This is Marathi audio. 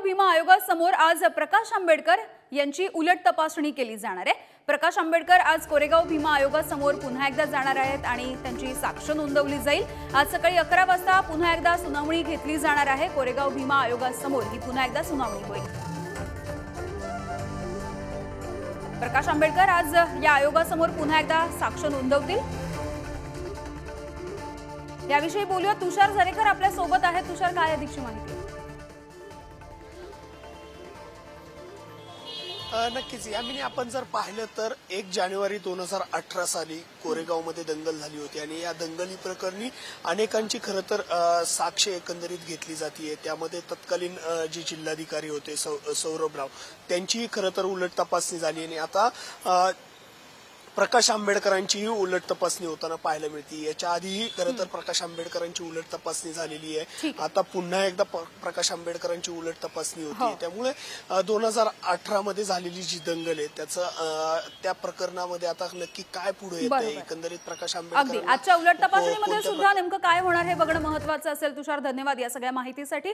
भीमा आयोगासमोर आज प्रकाश आंबेडकर यांची उलट तपासणी केली जाणार आहे। प्रकाश आंबेडकर आज कोरेगाव भीमा आयोगासमोर पुन्हा एकदा जाणार आहेत आणि त्यांची साक्ष नोंदवली जाईल। आज सकाळी 11 वाजता पुन्हा एकदा सुनावणी घेतली जाणार आहे। कोरेगाव भीमा आयोगासमोर ही पुन्हा एकदा सुनावणी होईल। प्रकाश आंबेडकर आज या आयोगासमोर पुन्हा एकदा साक्ष नोंदवतील। याविषयी बोलूया, तुषार झरेकर आपल्या सोबत आहे। तुषार, काय अधिकची माहिती? नक्कीच यामिनी आपण जर पाहिलं तर 1 जानेवारी 2018 साली कोरेगावमध्ये दंगल झाली होती आणि या दंगली प्रकरणी अनेकांची खरं तर साक्ष एकंदरीत घेतली जाते। त्यामध्ये तत्कालीन जे जिल्हाधिकारी होते सौरभ राव त्यांची खरं तर उलट तपासणी झाली आणि आता प्रकाश आंबेडकरांचीही उलट तपासणी होताना पाहायला मिळते। याच्या आधीही खरं तर प्रकाश आंबेडकरांची उलट तपासणी झालेली आहे। आता पुन्हा एकदा प्रकाश आंबेडकरांची उलट तपासणी होती। त्यामुळे 2018 मध्ये झालेली जी दंगल आहे त्या प्रकरणामध्ये आता नक्की काय पुढे येते एकंदरीत प्रकाश आंबेडकर आजच्या उलट तपासणीमध्ये सुद्धा नेमकं काय होणार हे बघणं महत्त्वाचं असेल। तुषार, धन्यवाद या सगळ्या माहितीसाठी।